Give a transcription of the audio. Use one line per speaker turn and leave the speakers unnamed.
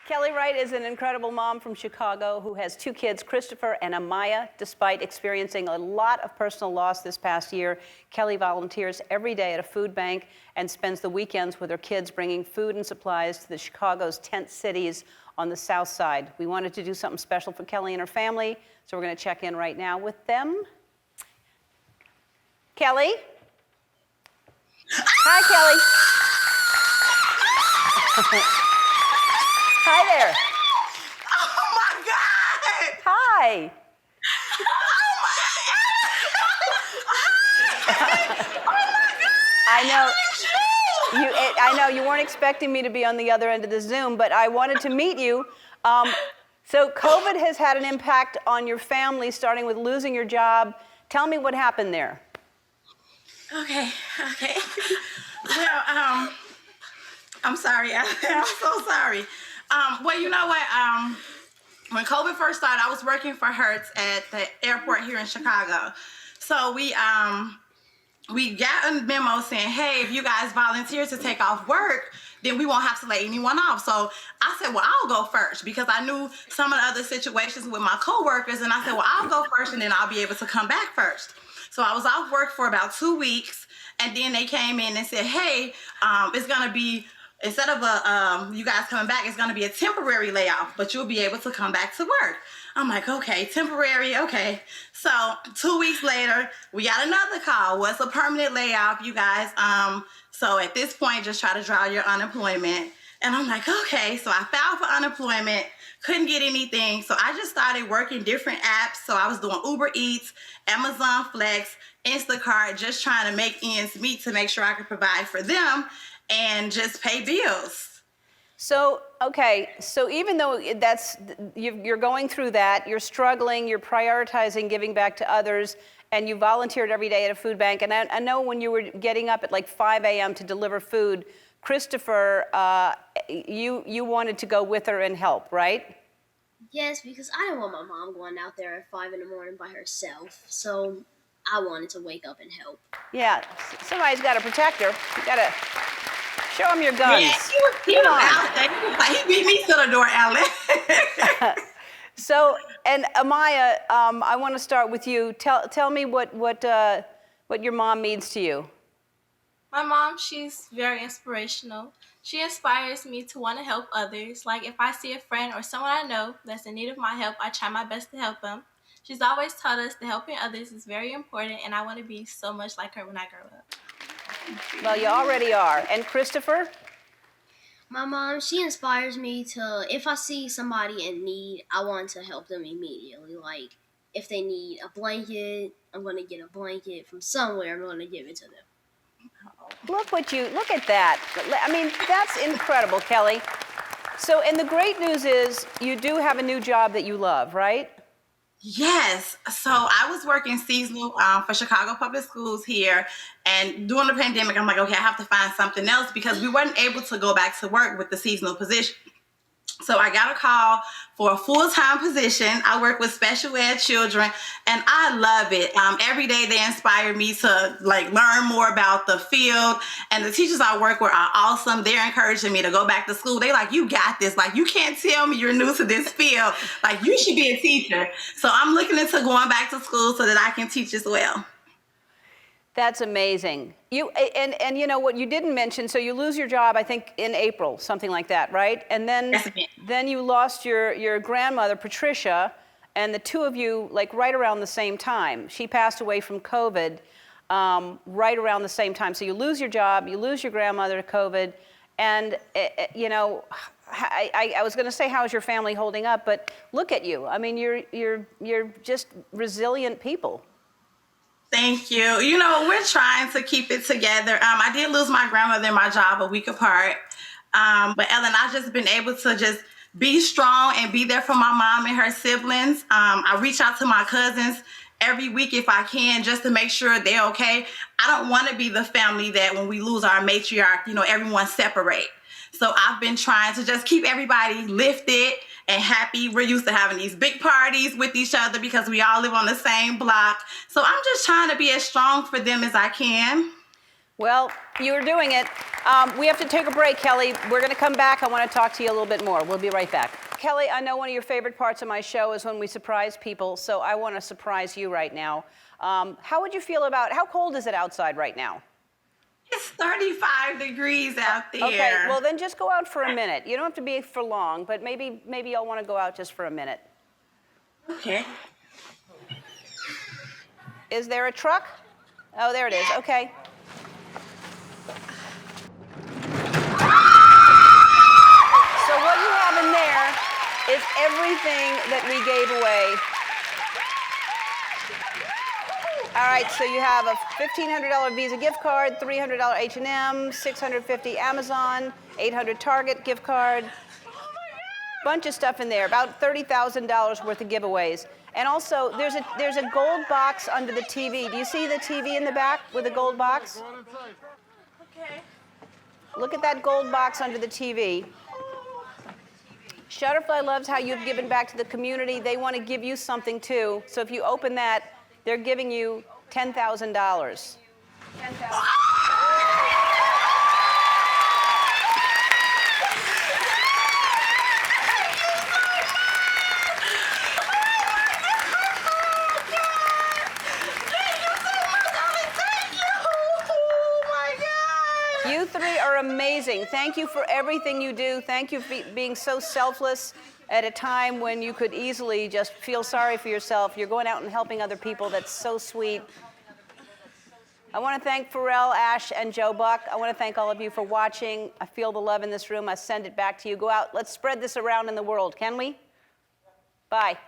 Kelli Wright is an incredible mom from Chicago who has two kids, Christopher and Amiya. Despite experiencing a lot of personal loss this past year, Kelli volunteers every day at a food bank and spends the weekends with her kids bringing food and supplies to the Chicago's tent cities on the south side. We wanted to do something special for Kelli and her family, so we're going to check in right now with them. Kelli? Hi, Kelli. Hi there.
Oh my God!
Hi. I know you weren't expecting me to be on the other end of the Zoom, but I wanted to meet you. So COVID has had an impact on your family, starting with losing your job. Tell me what happened there.
Okay. Well, I'm sorry. I'm so sorry. Well, you know what? When COVID first started, I was working for Hertz at the airport here in Chicago. So we got a memo saying, hey, if you guys volunteer to take off work, then we won't have to lay anyone off. So I said, well, I'll go first, because I knew some of the other situations with my coworkers, and I said, well, I'll go first and then I'll be able to come back first. So I was off work for about 2 weeks, and then they came in and said, hey, it's gonna be, instead of you guys coming back, it's gonna be a temporary layoff, but you'll be able to come back to work. I'm like, okay, temporary, okay. So 2 weeks later, we got another call. What's a permanent layoff, you guys? So at this point, just try to draw your unemployment. And I'm like, okay. So I filed for unemployment, couldn't get anything. So I just started working different apps. So I was doing Uber Eats, Amazon Flex, Instacart, just trying to make ends meet to make sure I could provide for them and just pay bills.
So, okay, so even though you're going through that, you're struggling, you're prioritizing giving back to others, and you volunteered every day at a food bank. And I know when you were getting up at like 5 a.m. to deliver food, Christopher, you wanted to go with her and help, right?
Yes, because I didn't want my mom going out there at 5 in the morning by herself. So I wanted to wake up and help.
Yeah, somebody's got to protect her. You got to show him your guns.
Yeah, he was out there. He beat me to the door, Alan.
So, and Amiya, I want to start with you. Tell me what your mom means to you.
My mom, she's very inspirational. She inspires me to want to help others. Like if I see a friend or someone I know that's in need of my help, I try my best to help them. She's always taught us that helping others is very important, and I want to be so much like her when I grow up.
Well, you already are. And Christopher?
My mom, she inspires me to, if I see somebody in need, I want to help them immediately. Like, if they need a blanket, I'm going to get a blanket from somewhere, I'm going to give it to them.
Look at that. I mean, that's incredible, Kelli. So, and the great news is you do have a new job that you love, right?
Yes. So I was working seasonal for Chicago Public Schools here. And during the pandemic, I'm like, okay, I have to find something else because we weren't able to go back to work with the seasonal position. So I got a call for a full-time position. I work with special ed children, and I love it. Every day they inspire me to learn more about the field, and the teachers I work with are awesome. They're encouraging me to go back to school. They're like, you got this. Like, you can't tell me you're new to this field. Like, you should be a teacher. So I'm looking into going back to school so that I can teach as well.
That's amazing. And you know what you didn't mention, so you lose your job, I think, in April, something like that, right? And then you lost your grandmother, Patricia, and the two of you, right around the same time. She passed away from COVID right around the same time. So you lose your job, you lose your grandmother to COVID, and, I was going to say, how is your family holding up? But look at you. I mean, you're just resilient people.
Thank you. You know, we're trying to keep it together. I did lose my grandmother and my job a week apart. But Ellen, I've just been able to just be strong and be there for my mom and her siblings. I reach out to my cousins every week if I can, just to make sure they're okay. I don't want to be the family that when we lose our matriarch, everyone separate. So I've been trying to just keep everybody lifted and happy. We're used to having these big parties with each other because we all live on the same block. So I'm just trying to be as strong for them as I can.
Well, you're doing it. We have to take a break, Kelly. We're going to come back. I want to talk to you a little bit more. We'll be right back. Kelly, I know one of your favorite parts of my show is when we surprise people, so I want to surprise you right now. How would you feel about, how cold is it outside right now?
It's 35 degrees out there.
Okay, well then just go out for a minute. You don't have to be for long, but maybe you'll want to go out just for a minute.
Okay.
Is there a truck? Oh, there it is. Okay. So what you have in there is everything that we gave away. All right, so you have a $1,500 Visa gift card, $300 H&M, $650 Amazon, $800 Target gift card. Bunch of stuff in there, about $30,000 worth of giveaways. And also, there's a gold box under the TV. Do you see the TV in the back with a gold box?
Okay.
Look at that gold box under the TV. Shutterfly loves how you've given back to the community. They want to give you something too. So if you open that, they're giving you $10,000. You three are amazing. Thank you for everything you do. Thank you for being so selfless at a time when you could easily just feel sorry for yourself. You're going out and helping other people. That's so sweet. I want to thank Pharrell, Ash, and Joe Buck. I want to thank all of you for watching. I feel the love in this room. I send it back to you. Go out. Let's spread this around in the world, can we? Bye.